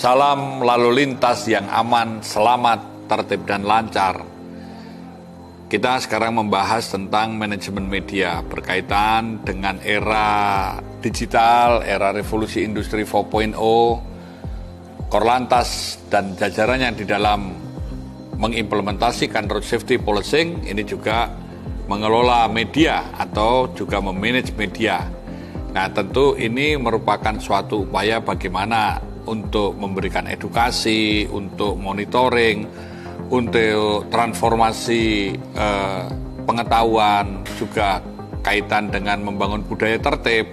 Salam lalu lintas yang aman, selamat, tertib, dan lancar. Kita sekarang membahas tentang manajemen media berkaitan dengan era digital, era revolusi industri 4.0, Korlantas dan jajarannya di dalam mengimplementasikan road safety policing, ini juga mengelola media atau juga memanage media. Nah, tentu ini merupakan suatu upaya bagaimana untuk memberikan edukasi, untuk monitoring, untuk transformasi pengetahuan, juga kaitan dengan membangun budaya tertib,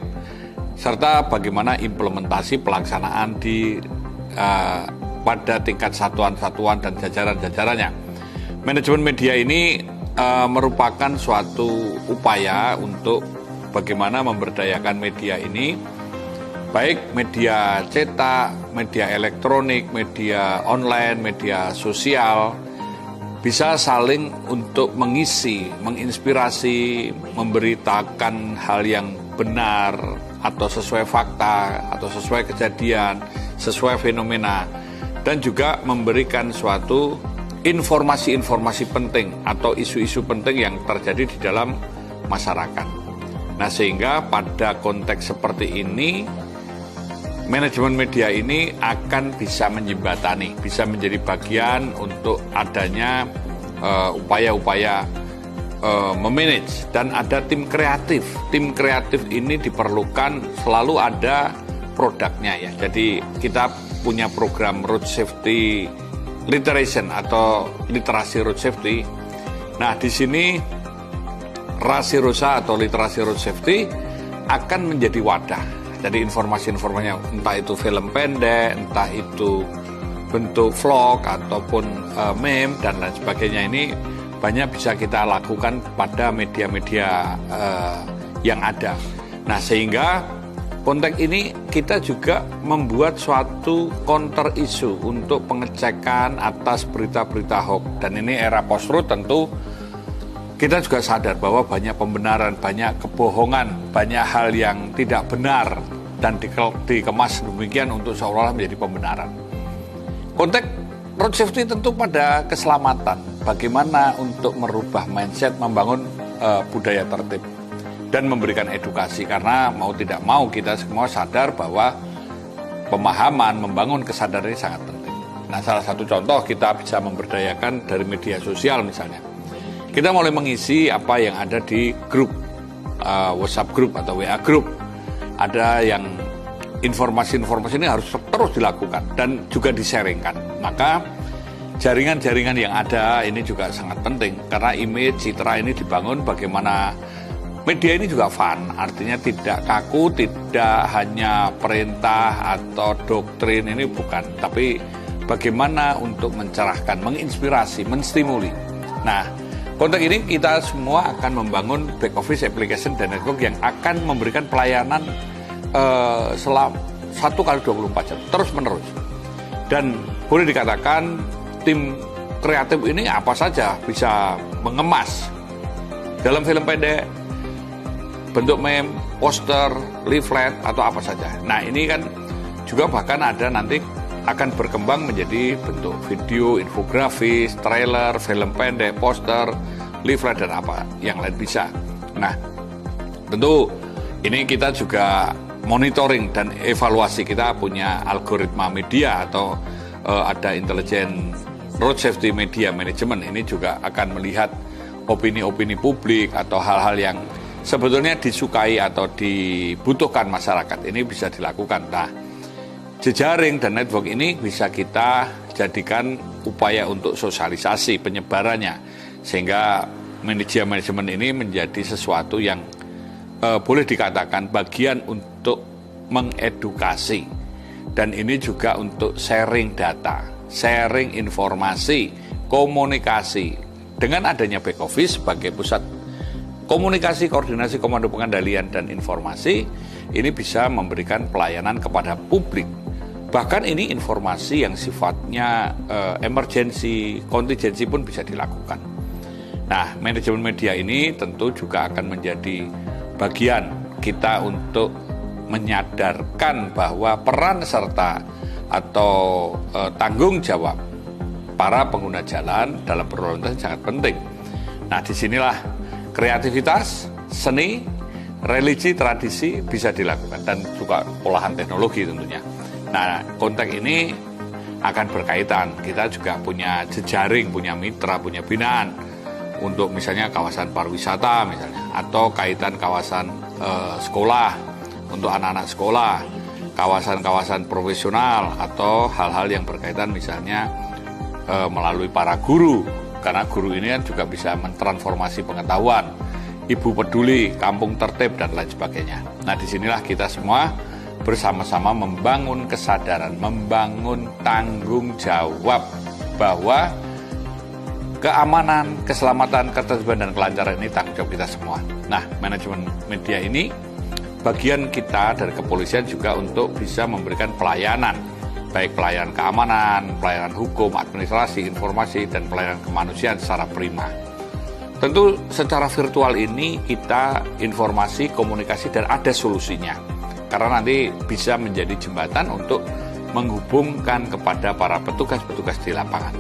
serta bagaimana implementasi pelaksanaan di pada tingkat satuan-satuan dan jajaran-jajarannya. Manajemen media ini merupakan suatu upaya untuk bagaimana memberdayakan media ini, baik media cetak, media elektronik, media online, media sosial, bisa saling untuk mengisi, menginspirasi, memberitakan hal yang benar atau sesuai fakta, atau sesuai kejadian, sesuai fenomena, dan juga memberikan suatu informasi-informasi penting atau isu-isu penting yang terjadi di dalam masyarakat. Nah, sehingga pada konteks seperti ini, manajemen media ini akan bisa menjembatani, bisa menjadi bagian untuk adanya upaya-upaya memanage, dan ada tim kreatif. Tim kreatif ini diperlukan selalu ada produknya ya. Jadi kita punya program road safety literation atau literasi road safety. Nah, di sini Rasirosa atau literasi road safety akan menjadi wadah. Jadi informasi-informasinya, entah itu film pendek, entah itu bentuk vlog ataupun meme dan lain sebagainya, ini banyak bisa kita lakukan pada media-media yang ada. Nah, sehingga konteks ini kita juga membuat suatu counter issue untuk pengecekan atas berita-berita hoax. Dan ini era post-truth, tentu kita juga sadar bahwa banyak pembenaran, banyak kebohongan, banyak hal yang tidak benar dan dikemas demikian untuk seolah-olah menjadi pembenaran. Konteks road safety tentu pada keselamatan, bagaimana untuk merubah mindset, membangun budaya tertib, dan memberikan edukasi, karena mau tidak mau kita semua sadar bahwa pemahaman, membangun kesadaran ini sangat penting. Nah, salah satu contoh kita bisa memberdayakan dari media sosial misalnya. Kita mulai mengisi apa yang ada di grup, WhatsApp group atau WA group. Ada yang informasi-informasi ini harus terus dilakukan dan juga di-sharingkan. Maka jaringan-jaringan yang ada ini juga sangat penting, karena image, citra ini dibangun bagaimana media ini juga fun. Artinya tidak kaku, tidak hanya perintah atau doktrin, ini bukan. Tapi bagaimana untuk mencerahkan, menginspirasi, menstimuli. Nah, konteks ini kita semua akan membangun back office application dan network yang akan memberikan pelayanan selama 1x24 jam, terus menerus. Dan boleh dikatakan tim kreatif ini apa saja bisa mengemas dalam film pendek, bentuk meme, poster, leaflet, atau apa saja. Nah, ini kan juga bahkan ada nanti akan berkembang menjadi bentuk video, infografis, trailer, film pendek, poster, leaflet, dan apa yang lain bisa. Nah, tentu ini kita juga monitoring dan evaluasi. Kita punya algoritma media atau ada intelijen road safety media management. Ini juga akan melihat opini-opini publik atau hal-hal yang sebetulnya disukai atau dibutuhkan masyarakat. Ini bisa dilakukan. Nah, jejaring dan network ini bisa kita jadikan upaya untuk sosialisasi penyebarannya, sehingga manajemen ini menjadi sesuatu yang boleh dikatakan bagian untuk mengedukasi, dan ini juga untuk sharing data, sharing informasi, komunikasi. Dengan adanya back office sebagai pusat komunikasi, koordinasi, komando pengendalian, dan informasi, ini bisa memberikan pelayanan kepada publik. Bahkan ini informasi yang sifatnya emergensi, kontingensi pun bisa dilakukan. Nah, manajemen media ini tentu juga akan menjadi bagian kita untuk menyadarkan bahwa peran serta atau tanggung jawab para pengguna jalan dalam berlalu lintas sangat penting. Nah, disinilah kreativitas, seni, religi, tradisi bisa dilakukan dan juga olahan teknologi tentunya. Nah, konteks ini akan berkaitan. Kita juga punya jejaring, punya mitra, punya binaan untuk misalnya kawasan pariwisata misalnya, atau kaitan kawasan sekolah untuk anak-anak sekolah, kawasan-kawasan profesional, atau hal-hal yang berkaitan misalnya melalui para guru, karena guru ini kan juga bisa mentransformasi pengetahuan, ibu peduli, kampung tertib, dan lain sebagainya. Nah, disinilah kita semua bersama-sama membangun kesadaran, membangun tanggung jawab bahwa keamanan, keselamatan, ketertiban, dan kelancaran ini tanggung jawab kita semua. Nah, manajemen media ini bagian kita dari kepolisian juga untuk bisa memberikan pelayanan, baik pelayanan keamanan, pelayanan hukum, administrasi, informasi, dan pelayanan kemanusiaan secara prima. Tentu secara virtual ini kita informasi, komunikasi, dan ada solusinya. Karena nanti bisa menjadi jembatan untuk menghubungkan kepada para petugas-petugas di lapangan.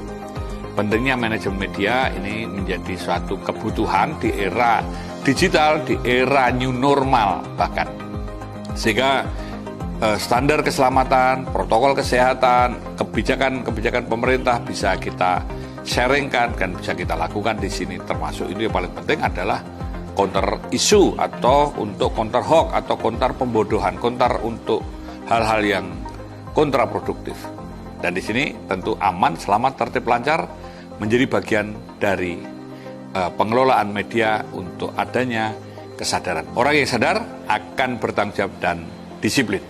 Pentingnya manajemen media ini menjadi suatu kebutuhan di era digital, di era new normal bahkan. Sehingga standar keselamatan, protokol kesehatan, kebijakan pemerintah bisa kita sharingkan dan bisa kita lakukan di sini. Termasuk ini yang paling penting adalah counter isu atau untuk counter hoax atau counter pembodohan, counter untuk hal-hal yang kontraproduktif. Dan di sini tentu aman, selamat, tertib, lancar menjadi bagian dari pengelolaan media untuk adanya kesadaran. Orang yang sadar akan bertanggung jawab dan disiplin.